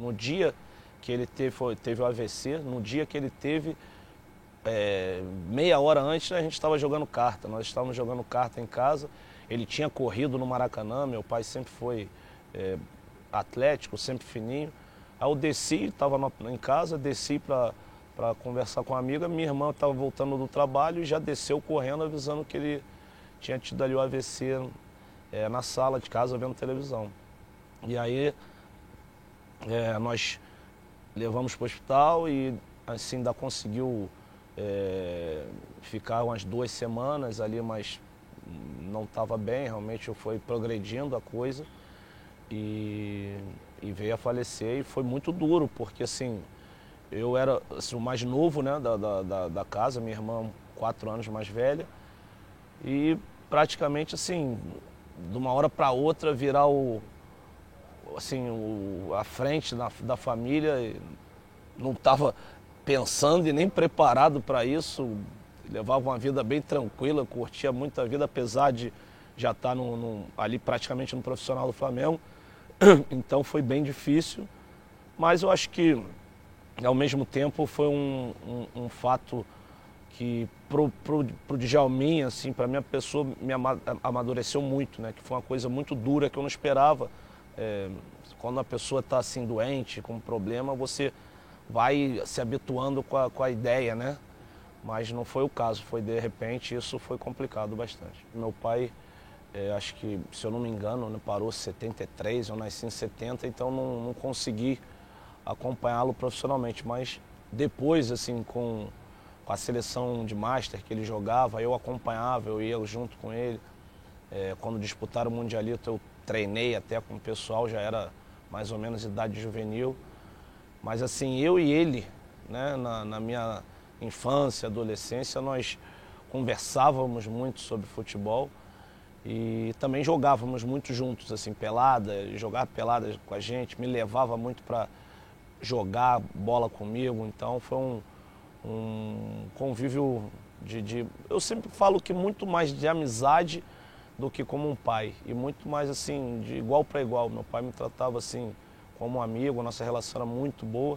No dia que ele teve o AVC, no dia que ele teve, meia hora antes, a gente estava jogando carta. Nós estávamos jogando carta em casa. Ele tinha corrido no Maracanã, meu pai sempre foi atlético, sempre fininho. Aí eu desci, estava em casa, desci para conversar com a amiga. Minha irmã estava voltando do trabalho e já desceu correndo, avisando que ele tinha tido ali o AVC na sala de casa, vendo televisão. E aí nós levamos para o hospital e assim ainda conseguiu ficar umas 2 semanas ali, mas não estava bem, realmente foi progredindo a coisa e veio a falecer. E foi muito duro, porque assim, eu era assim, o mais novo, né, da casa, minha irmã 4 anos mais velha, e praticamente assim, de uma hora para outra virar a frente da família. Não estava pensando e nem preparado para isso, levava uma vida bem tranquila, curtia muito a vida, apesar de já estar ali praticamente no profissional do Flamengo. Então foi bem difícil, mas eu acho que ao mesmo tempo foi um fato que pro Djalminha, assim, para minha pessoa, me amadureceu muito, né? Que foi uma coisa muito dura que eu não esperava. Quando a pessoa está assim doente, com um problema, você vai se habituando com a ideia, né? Mas não foi o caso, foi de repente, isso foi complicado bastante. Meu pai, acho que, se eu não me engano, né, parou em 73, eu nasci em 70, então não consegui acompanhá-lo profissionalmente. Mas depois, assim, com a seleção de Master que ele jogava, eu acompanhava, eu ia junto com ele. Quando disputaram o Mundialito, eu treinei até com o pessoal, já era mais ou menos idade juvenil. Mas assim, eu e ele, né, na minha infância, adolescência, nós conversávamos muito sobre futebol e também jogávamos muito juntos, assim, pelada, jogava pelada com a gente, me levava muito para jogar bola comigo. Então foi um convívio eu sempre falo que muito mais de amizade do que como um pai, e muito mais assim, de igual para igual. Meu pai me tratava assim como um amigo, a nossa relação era muito boa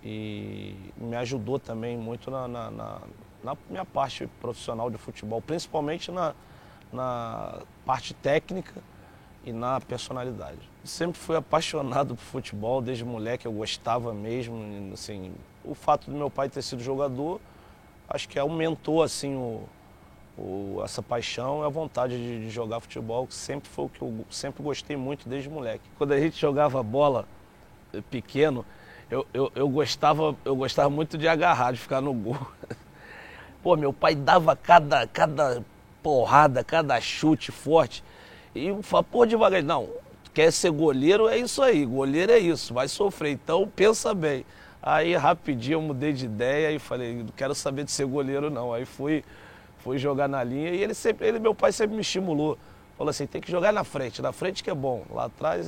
e me ajudou também muito na minha parte profissional de futebol, principalmente na parte técnica e na personalidade. Sempre fui apaixonado por futebol, desde moleque eu gostava mesmo, assim, o fato do meu pai ter sido jogador, acho que aumentou assim essa paixão e a vontade de jogar futebol, que sempre foi o que eu sempre gostei muito desde moleque. Quando a gente jogava bola pequeno, eu gostava muito de agarrar, de ficar no gol. Pô, meu pai dava cada porrada, cada chute forte. E eu falava, pô, devagar. Não, quer ser goleiro, é isso aí, goleiro é isso, vai sofrer, então pensa bem. Aí rapidinho eu mudei de ideia e falei, não quero saber de ser goleiro não. Aí fui jogar na linha e meu pai sempre me estimulou. Falou assim, tem que jogar na frente que é bom, lá atrás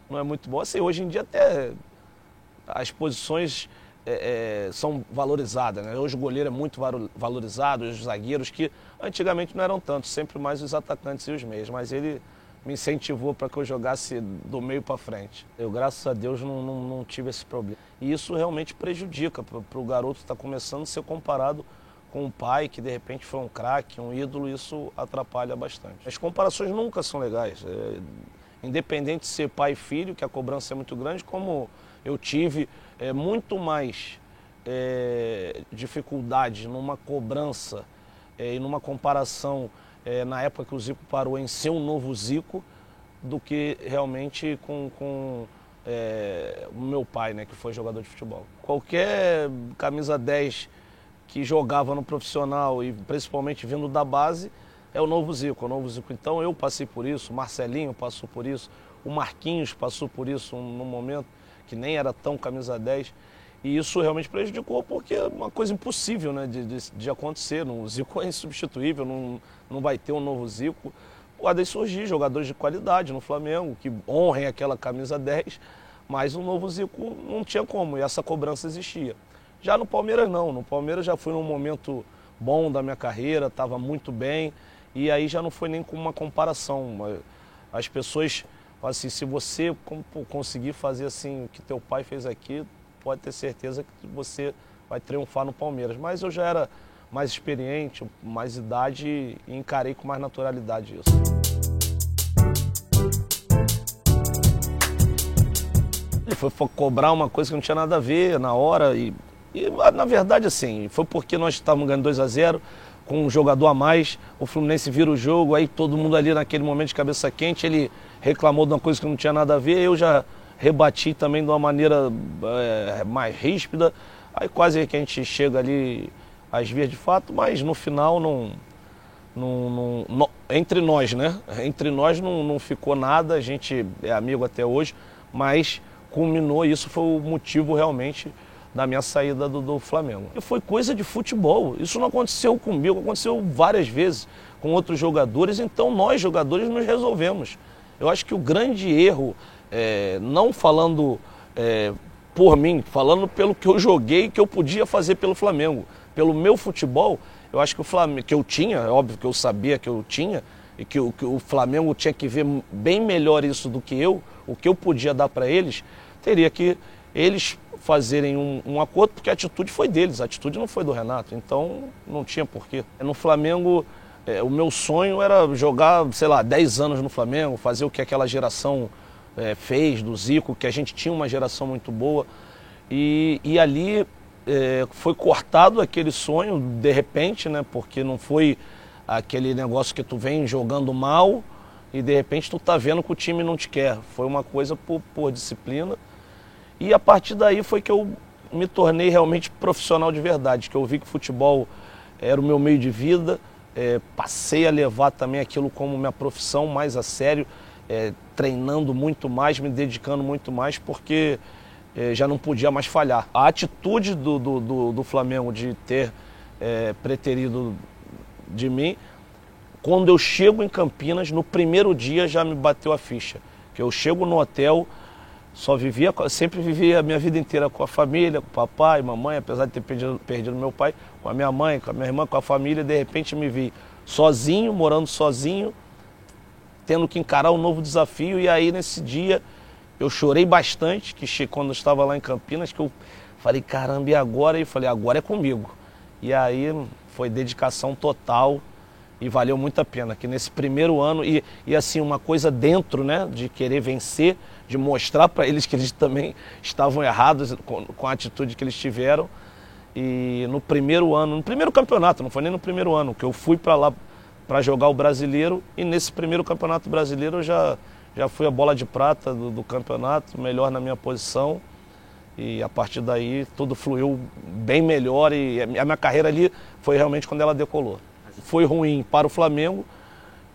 não é muito bom. Assim, hoje em dia até as posições são valorizadas, né? Hoje o goleiro é muito valorizado, os zagueiros, que antigamente não eram tantos, sempre mais os atacantes e os meias, mas ele me incentivou para que eu jogasse do meio para frente. Eu, graças a Deus, não tive esse problema. E isso realmente prejudica para o garoto que está começando a ser comparado com um pai que de repente foi um craque, um ídolo. Isso atrapalha bastante. As comparações nunca são legais, independente de ser pai e filho, que a cobrança é muito grande, como eu tive muito mais dificuldade numa cobrança e numa comparação na época que o Zico parou em ser um novo Zico, do que realmente com o meu pai, né, que foi jogador de futebol. Qualquer camisa 10 que jogava no profissional e principalmente vindo da base é o novo Zico, Então eu passei por isso, o Marcelinho passou por isso, o Marquinhos passou por isso num momento que nem era tão camisa 10. E isso realmente prejudicou, porque é uma coisa impossível, né, de acontecer. O Zico é insubstituível, não vai ter um novo Zico. Podem surgir jogadores de qualidade no Flamengo, que honrem aquela camisa 10, mas o novo Zico não tinha como, e essa cobrança existia. Já no Palmeiras não, no Palmeiras já fui num momento bom da minha carreira, estava muito bem, e aí já não foi nem com uma comparação. As pessoas Assim, se você conseguir fazer assim o que teu pai fez aqui, pode ter certeza que você vai triunfar no Palmeiras. Mas eu já era mais experiente, mais idade e encarei com mais naturalidade isso. Ele foi cobrar uma coisa que não tinha nada a ver na hora e na verdade assim, foi porque nós estávamos ganhando 2-0, com um jogador a mais, o Fluminense vira o jogo, aí todo mundo ali naquele momento de cabeça quente, ele reclamou de uma coisa que não tinha nada a ver, eu já rebati também de uma maneira mais ríspida, aí quase que a gente chega ali às vias de fato, mas no final entre nós, né? Entre nós não ficou nada, a gente é amigo até hoje, mas culminou, isso foi o motivo realmente da minha saída do Flamengo. E foi coisa de futebol, isso não aconteceu comigo, aconteceu várias vezes com outros jogadores, então nós jogadores nos resolvemos. Eu acho que o grande erro, não falando por mim, falando pelo que eu joguei, que eu podia fazer pelo Flamengo, pelo meu futebol, eu acho que o Flamengo, que eu tinha, é óbvio que eu sabia que eu tinha, e que o Flamengo tinha que ver bem melhor isso do que eu, o que eu podia dar para eles, teria que eles fazerem um acordo, porque a atitude foi deles, a atitude não foi do Renato, então não tinha porquê. No Flamengo, o meu sonho era jogar, sei lá, 10 anos no Flamengo, fazer o que aquela geração fez, do Zico, que a gente tinha uma geração muito boa, e ali foi cortado aquele sonho de repente, né, porque não foi aquele negócio que tu vem jogando mal e de repente tu tá vendo que o time não te quer, foi uma coisa por disciplina. E a partir daí foi que eu me tornei realmente profissional de verdade, que eu vi que o futebol era o meu meio de vida, passei a levar também aquilo como minha profissão mais a sério, treinando muito mais, me dedicando muito mais, porque já não podia mais falhar. A atitude do Flamengo de ter preterido de mim, quando eu chego em Campinas, no primeiro dia já me bateu a ficha, que eu chego no hotel, sempre vivia a minha vida inteira com a família, com o papai, mamãe, apesar de ter perdido meu pai, com a minha mãe, com a minha irmã, com a família, de repente me vi sozinho, morando sozinho, tendo que encarar um novo desafio, e aí nesse dia eu chorei bastante, quando eu estava lá em Campinas, que eu falei, caramba, e agora? E falei, agora é comigo. E aí foi dedicação total e valeu muito a pena, que nesse primeiro ano, e assim, uma coisa dentro, né, de querer vencer, de mostrar para eles que eles também estavam errados com a atitude que eles tiveram. E no primeiro ano, no primeiro campeonato, não foi nem no primeiro ano, que eu fui para lá para jogar o Brasileiro, e nesse primeiro campeonato brasileiro eu já fui a bola de prata do campeonato, melhor na minha posição, e a partir daí tudo fluiu bem melhor, e a minha carreira ali foi realmente quando ela decolou. Foi ruim para o Flamengo,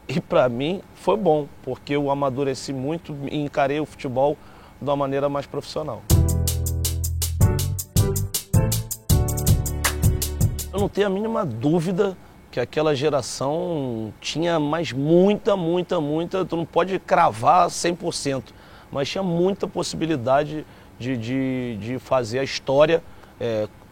e para mim foi bom, porque eu amadureci muito e encarei o futebol de uma maneira mais profissional. Eu não tenho a mínima dúvida que aquela geração tinha mais muita, tu não pode cravar 100%, mas tinha muita possibilidade de fazer a história,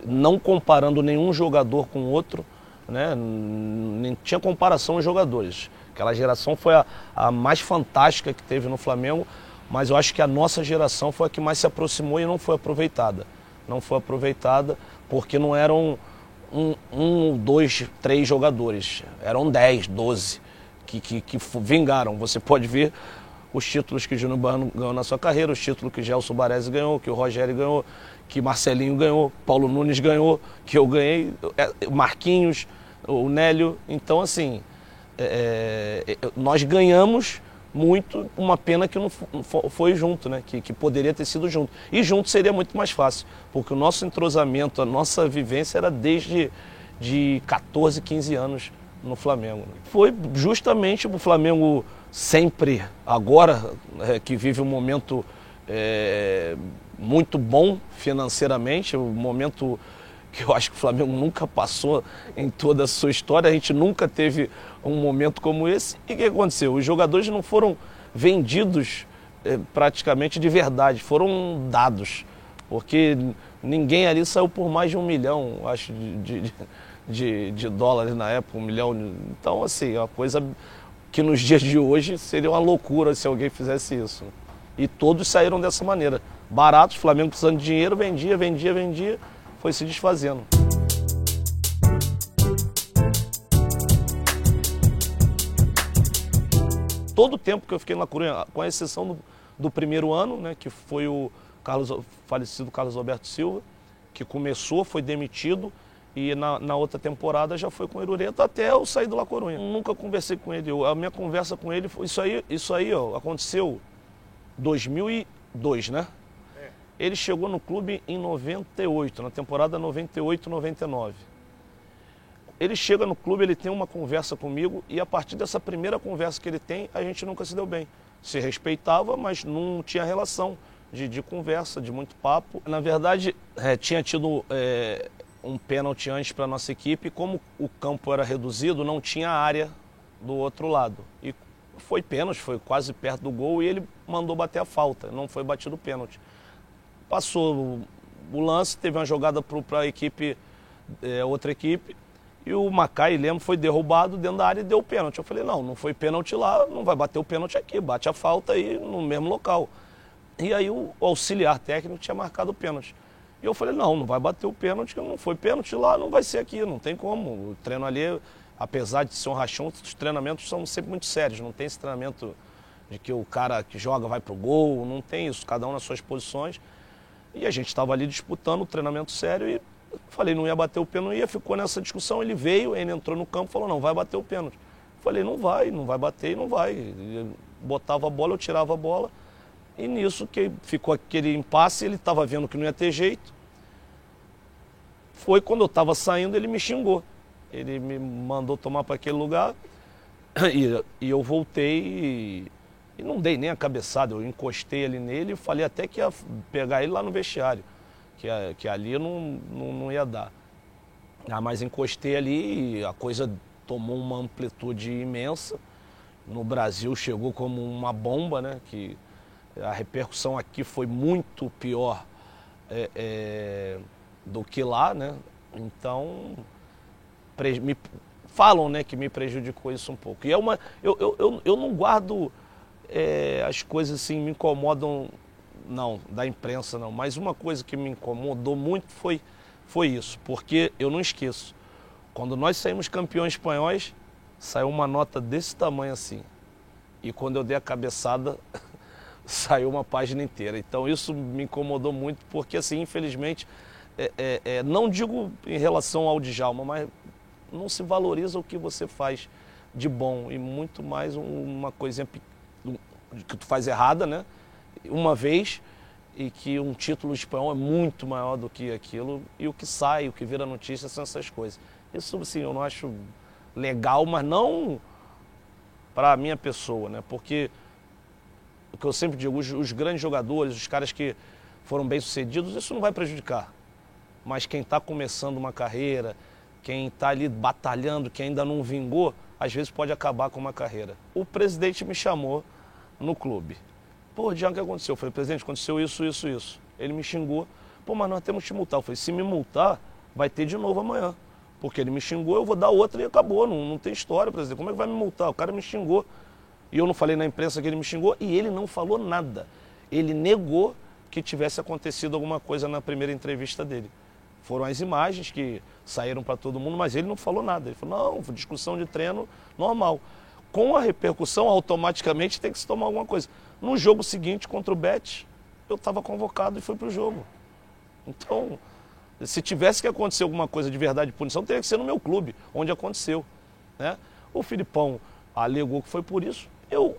não comparando nenhum jogador com o outro, né? Nem tinha comparação os jogadores. Aquela geração foi a mais fantástica que teve no Flamengo, mas eu acho que a nossa geração foi a que mais se aproximou e não foi aproveitada. Não foi aproveitada porque não eram um, dois, três jogadores, eram 10, 12 que vingaram. Você pode ver os títulos que o Júnior Baiano ganhou na sua carreira, os títulos que o Gelson Baresi ganhou, que o Rogério ganhou, que Marcelinho ganhou, Paulo Nunes ganhou, que eu ganhei, Marquinhos, o Nélio. Então, assim, nós ganhamos muito, uma pena que não foi junto, né? Que poderia ter sido junto. E junto seria muito mais fácil, porque o nosso entrosamento, a nossa vivência era desde de 14, 15 anos no Flamengo. Foi justamente o Flamengo sempre, agora que vive um momento muito bom financeiramente, um momento que eu acho que o Flamengo nunca passou em toda a sua história, a gente nunca teve um momento como esse. E o que aconteceu? Os jogadores não foram vendidos praticamente de verdade, foram dados, porque ninguém ali saiu por mais de 1 milhão, acho, de dólares na época, 1 milhão. Então, assim, é uma coisa que nos dias de hoje seria uma loucura se alguém fizesse isso. E todos saíram dessa maneira. Baratos, Flamengo precisando de dinheiro, vendia, vendia, vendia, foi se desfazendo. Todo o tempo que eu fiquei na Corunha, com exceção do primeiro ano, né, que foi o falecido Carlos Alberto Silva, que começou, foi demitido, e na outra temporada já foi com o Irureta até eu sair do La Corunha. Nunca conversei com ele, a minha conversa com ele foi isso aí ó, aconteceu em 2002, né? Ele chegou no clube em 98, na temporada 98, 99. Ele chega no clube, ele tem uma conversa comigo e a partir dessa primeira conversa que ele tem, a gente nunca se deu bem. Se respeitava, mas não tinha relação de conversa, de muito papo. Na verdade, tinha tido um pênalti antes para a nossa equipe, como o campo era reduzido, não tinha área do outro lado. E foi pênalti, foi quase perto do gol e ele mandou bater a falta, não foi batido o pênalti. Passou o lance, teve uma jogada para a equipe, outra equipe, e o Macai, lembro, foi derrubado dentro da área e deu o pênalti. Eu falei, não foi pênalti lá, não vai bater o pênalti aqui, bate a falta aí no mesmo local. E aí o auxiliar técnico tinha marcado o pênalti. E eu falei, não vai bater o pênalti, não foi pênalti lá, não vai ser aqui, não tem como. O treino ali, apesar de ser um rachão, os treinamentos são sempre muito sérios, não tem esse treinamento de que o cara que joga vai pro gol, não tem isso, cada um nas suas posições. E a gente estava ali disputando o treinamento sério e falei, não ia bater o pênalti, ficou nessa discussão, ele veio, ele entrou no campo e falou, não vai bater o pênalti. Falei, não vai bater e não vai. Ele botava a bola, eu tirava a bola. E nisso que ficou aquele impasse, ele estava vendo que não ia ter jeito. Foi quando eu estava saindo, ele me xingou. Ele me mandou tomar para aquele lugar e eu voltei e não dei nem a cabeçada. Eu encostei ali nele e falei até que ia pegar ele lá no vestiário, que ali não ia dar. Mas encostei ali e a coisa tomou uma amplitude imensa. No Brasil chegou como uma bomba, né? Que a repercussão aqui foi muito pior do que lá, né? Então, me falam, né, que me prejudicou isso um pouco. E eu não guardo as coisas assim, me incomodam, não, da imprensa não. Mas uma coisa que me incomodou muito foi isso, porque eu não esqueço. Quando nós saímos campeões espanhóis, saiu uma nota desse tamanho assim. E quando eu dei a cabeçada, saiu uma página inteira. Então isso me incomodou muito, porque assim, infelizmente, não digo em relação ao Djalma, mas não se valoriza o que você faz de bom. E muito mais uma coisinha que tu faz errada, né? Uma vez, e que um título espanhol é muito maior do que aquilo. E o que sai, o que vira notícia são essas coisas. Isso, assim, eu não acho legal, mas não para a minha pessoa, né? Porque o que eu sempre digo, os grandes jogadores, os caras que foram bem-sucedidos, isso não vai prejudicar. Mas quem está começando uma carreira, quem está ali batalhando, que ainda não vingou, às vezes pode acabar com uma carreira. O presidente me chamou no clube. Pô, Diego, o que aconteceu? Eu falei, presidente, aconteceu isso, isso, isso. Ele me xingou. Pô, mas nós temos que te multar. Eu falei, se me multar, vai ter de novo amanhã. Porque ele me xingou, eu vou dar outra e acabou. Não tem história, presidente. Como é que vai me multar? O cara me xingou. E eu não falei na imprensa que ele me xingou e ele não falou nada. Ele negou que tivesse acontecido alguma coisa na primeira entrevista dele. Foram as imagens que saíram para todo mundo, mas ele não falou nada. Ele falou, não, foi discussão de treino normal. Com a repercussão, automaticamente tem que se tomar alguma coisa. No jogo seguinte, contra o Bet, eu estava convocado e fui para o jogo. Então, se tivesse que acontecer alguma coisa de verdade de punição, teria que ser no meu clube, onde aconteceu, né? O Filipão alegou que foi por isso. Eu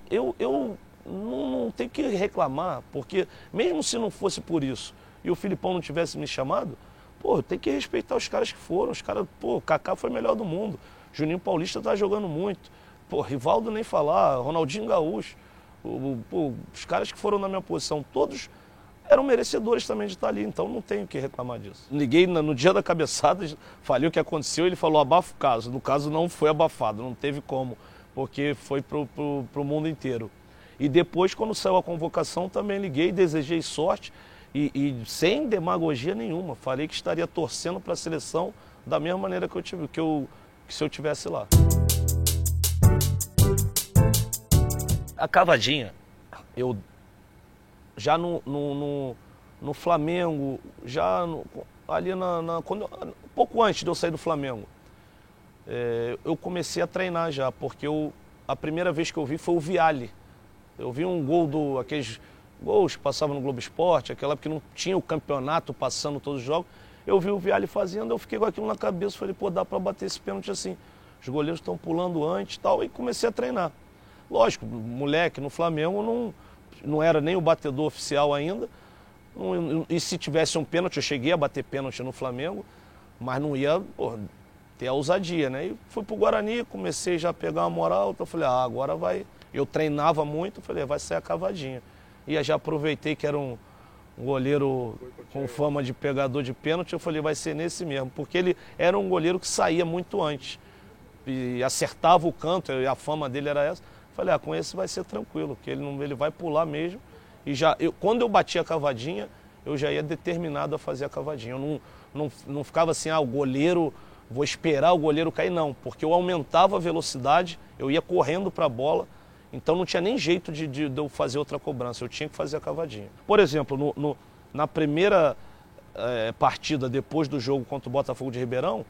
não tenho que reclamar, porque mesmo se não fosse por isso e o Filipão não tivesse me chamado, pô, tem que respeitar os caras que foram. Os caras, pô, o Kaká foi o melhor do mundo, Juninho Paulista tá jogando muito, pô, Rivaldo nem falar, Ronaldinho Gaúcho, os caras que foram na minha posição, todos eram merecedores também de estar ali, então não tenho que reclamar disso. Liguei no dia da cabeçada, falei o que aconteceu, ele falou abafa o caso. No caso não foi abafado, não teve como, porque foi pro mundo inteiro. E depois, quando saiu a convocação, também liguei, desejei sorte e sem demagogia nenhuma. Falei que estaria torcendo para a seleção da mesma maneira que se eu tivesse lá. A cavadinha, eu já no Flamengo, ali um pouco antes de eu sair do Flamengo, eu comecei a treinar já, porque a primeira vez que eu vi foi o Vialli. Eu vi um gol aqueles gols que passavam no Globo Esporte, aquela época que não tinha o campeonato passando todos os jogos. Eu vi o Vialli fazendo, eu fiquei com aquilo na cabeça, falei, pô, dá pra bater esse pênalti assim. Os goleiros estão pulando antes e tal, e comecei a treinar. Lógico, moleque, no Flamengo não era nem o batedor oficial ainda, e se tivesse um pênalti, eu cheguei a bater pênalti no Flamengo, mas não ia ter a ousadia, né? E fui pro Guarani, comecei já a pegar uma moral, então eu falei, agora vai. Eu treinava muito, falei, vai sair a cavadinha. E aí já aproveitei que era um goleiro com fama de pegador de pênalti, eu falei, vai ser nesse mesmo, porque ele era um goleiro que saía muito antes e acertava o canto, e a fama dele era essa. Falei, com esse vai ser tranquilo, que ele vai pular mesmo. E quando eu bati a cavadinha, eu já ia determinado a fazer a cavadinha. Eu não ficava assim, o goleiro, vou esperar o goleiro cair, não, porque eu aumentava a velocidade, eu ia correndo para a bola. Então não tinha nem jeito de eu fazer outra cobrança, eu tinha que fazer a cavadinha. Por exemplo, na primeira partida depois do jogo contra o Botafogo de Ribeirão,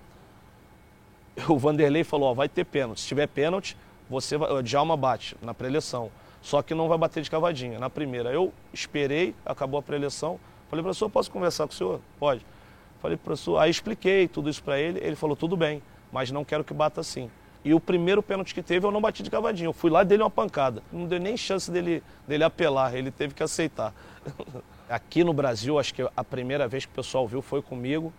o Vanderlei falou, vai ter pênalti. Se tiver pênalti, o Djalma bate na pré-eleição. Só que não vai bater de cavadinha. Na primeira, eu esperei, acabou a pré-eleição. Falei, professor, posso conversar com o senhor? Pode. Falei, professor, aí expliquei tudo isso para ele. Ele falou, tudo bem, mas não quero que bata assim. E o primeiro pênalti que teve, eu não bati de cavadinha. Eu fui lá e dei uma pancada. Não deu nem chance dele apelar, ele teve que aceitar. Aqui no Brasil, acho que a primeira vez que o pessoal viu foi comigo.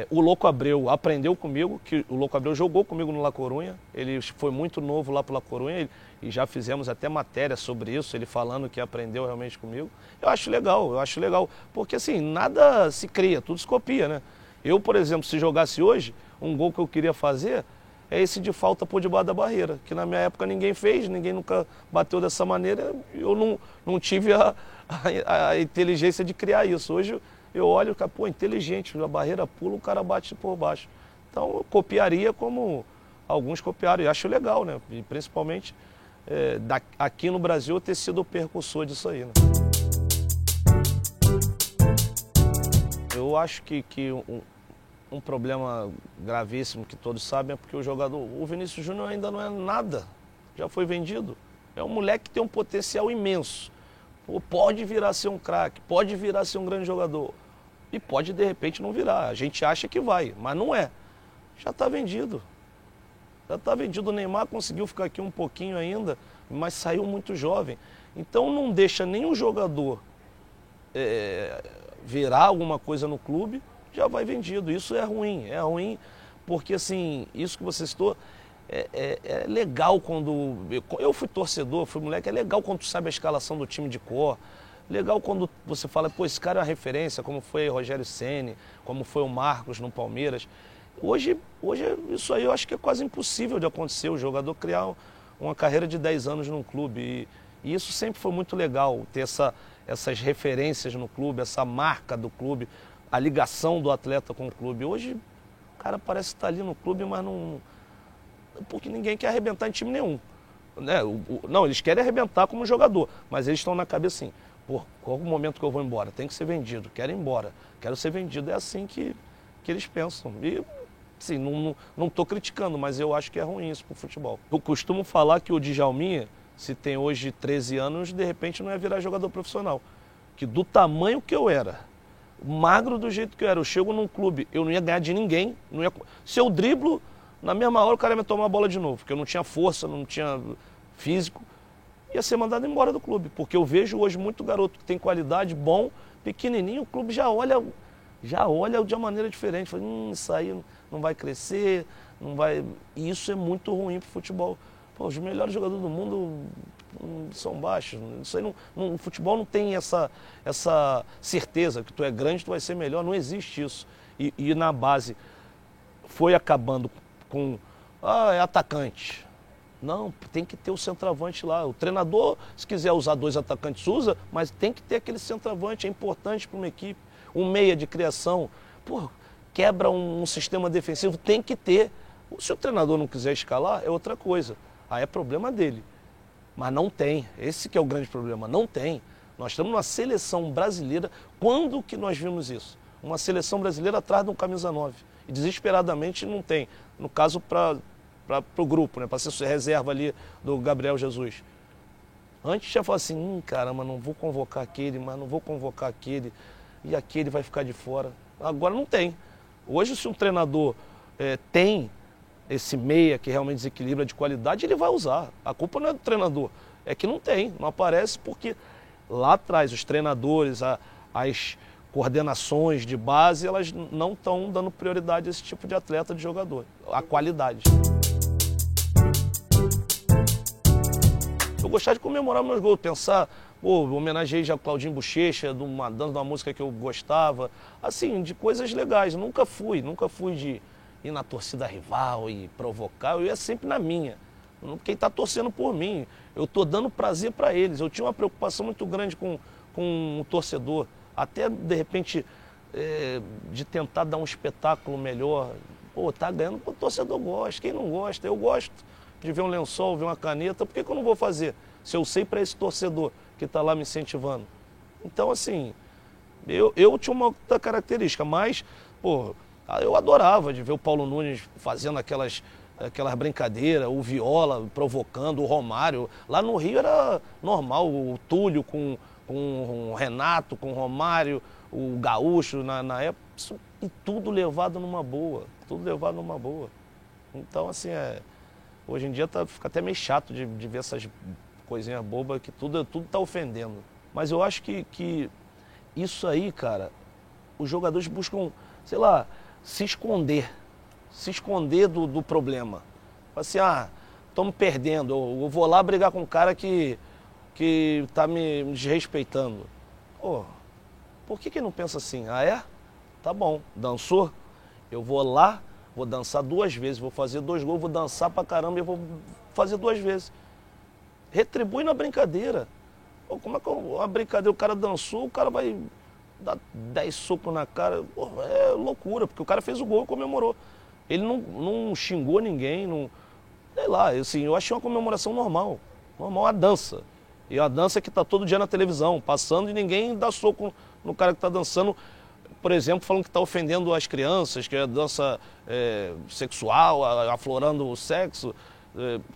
O Louco Abreu aprendeu comigo, que o Louco Abreu jogou comigo no La Coruña. Ele foi muito novo lá para La Coruña e já fizemos até matéria sobre isso, ele falando que aprendeu realmente comigo. Eu acho legal, porque assim, nada se cria, tudo se copia, né? Eu, por exemplo, se jogasse hoje, um gol que eu queria fazer é esse de falta por debaixo da barreira, que na minha época ninguém fez, ninguém nunca bateu dessa maneira, eu não tive a inteligência de criar isso. Hoje eu olho e falo, pô, inteligente, a barreira pula, o cara bate por baixo. Então eu copiaria como alguns copiaram, e acho legal, né? E principalmente aqui no Brasil eu ter sido o percussor disso aí, né? Eu acho que um problema gravíssimo que todos sabem é porque o Vinícius Júnior ainda não é nada, já foi vendido. É um moleque que tem um potencial imenso. Pô, pode vir a ser um craque, pode vir a ser um grande jogador e pode de repente não virar. A gente acha que vai, mas não é. Já está vendido. Já está vendido. O Neymar conseguiu ficar aqui um pouquinho ainda, mas saiu muito jovem. Então não deixa nenhum jogador virar alguma coisa no clube, já vai vendido. Isso é ruim porque assim, isso que você citou é legal quando... Eu fui torcedor, fui moleque, é legal quando tu sabe a escalação do time de cor, legal quando você fala, pô, esse cara é uma referência, como foi Rogério Ceni, como foi o Marcos no Palmeiras. Hoje isso aí eu acho que é quase impossível de acontecer, o jogador criar uma carreira de 10 anos num clube. E isso sempre foi muito legal, ter essas referências no clube, essa marca do clube, a ligação do atleta com o clube. Hoje o cara parece estar ali no clube, mas não... Porque ninguém quer arrebentar em time nenhum. Né? Não, eles querem arrebentar como jogador, mas eles estão na cabeça assim, pô, qual o momento que eu vou embora? Tem que ser vendido, quero ir embora, quero ser vendido. É assim que eles pensam. E, assim, não estou criticando, mas eu acho que é ruim isso para o futebol. Eu costumo falar que o Djalminha, se tem hoje 13 anos, de repente não ia virar jogador profissional. Que do tamanho que eu era, magro do jeito que eu era, eu chego num clube, eu não ia ganhar de ninguém, se eu driblo, na mesma hora o cara ia me tomar a bola de novo, porque eu não tinha força, não tinha físico, ia ser mandado embora do clube, porque eu vejo hoje muito garoto que tem qualidade, bom, pequenininho, o clube já olha de uma maneira diferente, fala, isso aí não vai crescer, não vai... E isso é muito ruim pro futebol. Pô, os melhores jogadores do mundo são baixos. Isso aí o futebol não tem essa certeza que tu é grande, tu vai ser melhor. Não existe isso. E na base foi acabando com é atacante. Não, tem que ter o centroavante lá. O treinador, se quiser usar 2 atacantes, usa, mas tem que ter aquele centroavante. É importante para uma equipe. Um meia de criação. Pô, quebra um sistema defensivo, tem que ter. Se o treinador não quiser escalar, é outra coisa. Aí é problema dele. Mas não tem, esse que é o grande problema, não tem. Nós estamos numa seleção brasileira, quando que nós vimos isso? Uma seleção brasileira atrás de um camisa 9, e desesperadamente não tem, no caso para o grupo, né, para ser reserva ali do Gabriel Jesus. Antes já falava assim, caramba, não vou convocar aquele, mas não vou convocar aquele, e aquele vai ficar de fora. Agora não tem. Hoje se um treinador tem esse meia que realmente desequilibra de qualidade, ele vai usar. A culpa não é do treinador, é que não tem, não aparece porque lá atrás os treinadores, as coordenações de base, elas não estão dando prioridade a esse tipo de atleta, de jogador, a qualidade. Eu gostava de comemorar meus gols, pensar, homenageei já o Claudinho Bochecha, dando uma música que eu gostava, assim, de coisas legais. Nunca fui de ir na torcida rival e provocar, eu ia sempre na minha. Quem está torcendo por mim, eu estou dando prazer para eles. Eu tinha uma preocupação muito grande com o torcedor, até de repente de tentar dar um espetáculo melhor. Tá ganhando, o torcedor gosta, quem não gosta, eu gosto de ver um lençol, ver uma caneta, por que eu não vou fazer? Se eu sei para esse torcedor que está lá me incentivando. Então, assim, eu tinha uma outra característica, mas, eu adorava de ver o Paulo Nunes fazendo aquelas brincadeiras, o Viola provocando, o Romário. Lá no Rio era normal, o Túlio com o Renato, com o Romário, o Gaúcho na época, e tudo levado numa boa, Então, assim, hoje em dia fica até meio chato de ver essas coisinhas bobas que tudo tá ofendendo. Mas eu acho que isso aí, cara, os jogadores buscam, sei lá, se esconder do problema. Assim, estamos perdendo, eu vou lá brigar com um cara que está me desrespeitando. Por que não pensa assim? Tá bom, dançou? Eu vou lá, vou dançar 2 vezes, vou fazer 2 gols, vou dançar pra caramba e vou fazer 2 vezes. Retribui na brincadeira. Como é que a brincadeira, o cara dançou, o cara vai dar 10 socos na cara? É loucura, porque o cara fez o gol e comemorou. Ele não xingou ninguém, sei lá, assim, eu achei uma comemoração normal a dança. E a dança que tá todo dia na televisão, passando, e ninguém dá soco no cara que tá dançando, por exemplo, falando que está ofendendo as crianças, que é dança sexual, aflorando o sexo,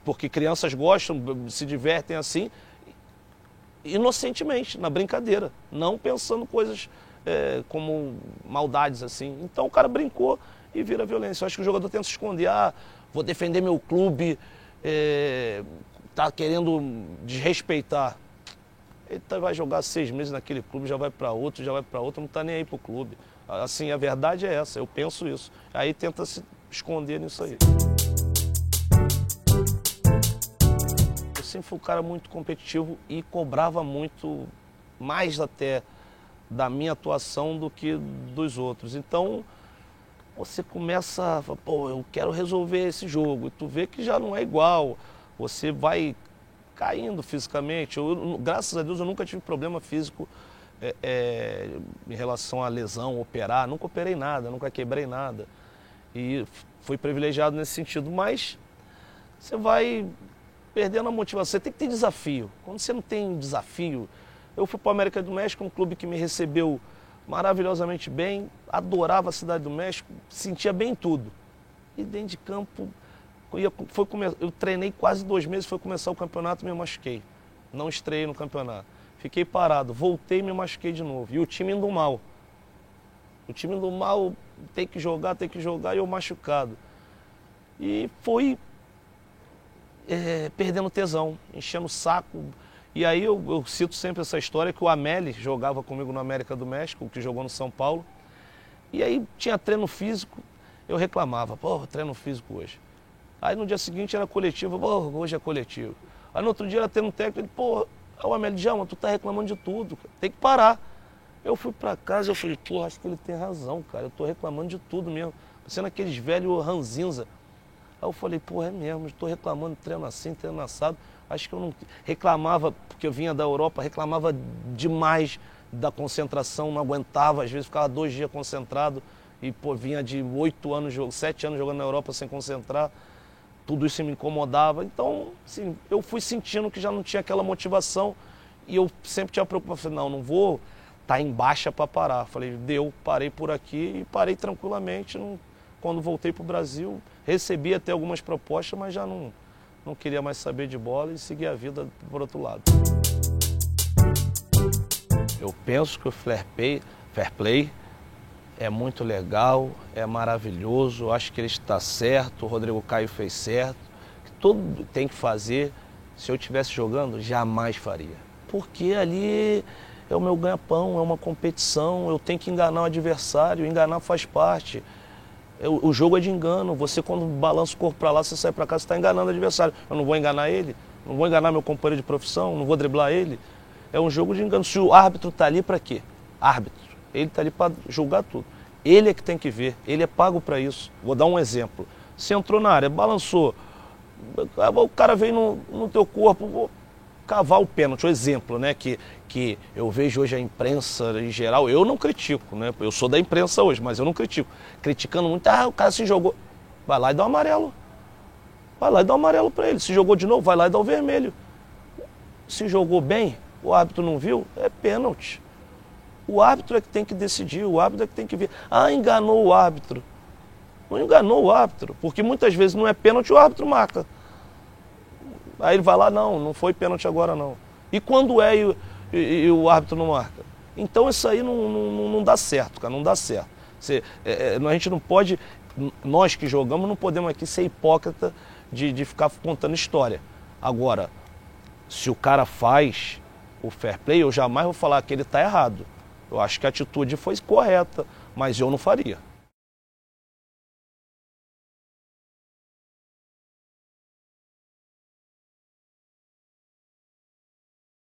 porque crianças gostam, se divertem assim, inocentemente, na brincadeira, não pensando coisas como maldades assim. Então o cara brincou e vira violência. Eu acho que o jogador tenta se esconder, vou defender meu clube, tá querendo desrespeitar. Ele vai jogar 6 meses naquele clube, já vai para outro, não está nem aí pro clube. Assim, a verdade é essa, eu penso isso. Aí tenta se esconder nisso aí. Eu sempre fui um cara muito competitivo e cobrava muito, mais até da minha atuação do que dos outros. Então, você começa a falar, eu quero resolver esse jogo. E tu vê que já não é igual, você vai caindo fisicamente. Graças a Deus eu nunca tive problema físico em relação à lesão, operar. Nunca operei nada, nunca quebrei nada. E fui privilegiado nesse sentido. Mas você vai perdendo a motivação. Você tem que ter desafio. Quando você não tem desafio... Eu fui para o América do México, um clube que me recebeu maravilhosamente bem. Adorava a cidade do México, sentia bem tudo. E dentro de campo... Eu treinei quase 2 meses, foi começar o campeonato e me machuquei. Não estreiei no campeonato. Fiquei parado, voltei e me machuquei de novo. E o time indo mal. Tem que jogar, e eu machucado. E fui perdendo tesão, enchendo o saco. E aí eu cito sempre essa história que o Ameli jogava comigo no América do México, que jogou no São Paulo. E aí tinha treino físico, eu reclamava, treino físico hoje. Aí no dia seguinte era coletivo, hoje é coletivo. Aí no outro dia era treino técnico, o Amélio Djalma, tu tá reclamando de tudo, cara. Tem que parar. Eu fui pra casa, eu falei, acho que ele tem razão, cara, eu tô reclamando de tudo mesmo. Sendo aqueles velhos ranzinza. Aí eu falei, é mesmo, eu tô reclamando de treino assim, treino assado. Acho que eu não reclamava, porque eu vinha da Europa, reclamava demais da concentração, não aguentava, às vezes ficava 2 dias concentrado e vinha de 7 anos jogando na Europa sem concentrar. tudo isso me incomodava. Então, assim, eu fui sentindo que já não tinha aquela motivação e eu sempre tinha preocupação, falei, não vou estar em baixa para parar. Falei, parei por aqui e parei tranquilamente. Quando voltei para o Brasil, recebi até algumas propostas, mas já não queria mais saber de bola e seguir a vida por outro lado. Eu penso que o fair play é muito legal, é maravilhoso, acho que ele está certo, o Rodrigo Caio fez certo, que todo tem que fazer. Se eu estivesse jogando, jamais faria. Porque ali é o meu ganha-pão, é uma competição, eu tenho que enganar o adversário, enganar faz parte. O jogo é de engano, você quando balança o corpo para lá, você sai para cá, você está enganando o adversário. Eu não vou enganar ele, não vou enganar meu companheiro de profissão, não vou driblar ele. É um jogo de engano. Se o árbitro está ali para quê? Árbitro. Ele está ali para julgar tudo. Ele é que tem que ver, ele é pago para isso. Vou dar um exemplo. Você entrou na área, balançou, o cara veio no teu corpo, vou cavar o pênalti. O exemplo, né, que eu vejo hoje a imprensa em geral, eu não critico, né? Eu sou da imprensa hoje, mas eu não critico. Criticando muito, o cara se jogou. Vai lá e dá um amarelo. Vai lá e dá um amarelo para ele. Se jogou de novo, vai lá e dá o vermelho. Se jogou bem, o árbitro não viu, é pênalti. O árbitro é que tem que decidir, o árbitro é que tem que ver. Enganou o árbitro. Não enganou o árbitro, porque muitas vezes não é pênalti, o árbitro marca. Aí ele vai lá, não foi pênalti agora não. E quando é e o árbitro não marca? Então isso aí não dá certo, cara, não dá certo. A gente não pode, nós que jogamos, não podemos aqui ser hipócrita de ficar contando história. Agora, se o cara faz o fair play, eu jamais vou falar que ele está errado. Eu acho que a atitude foi correta, mas eu não faria.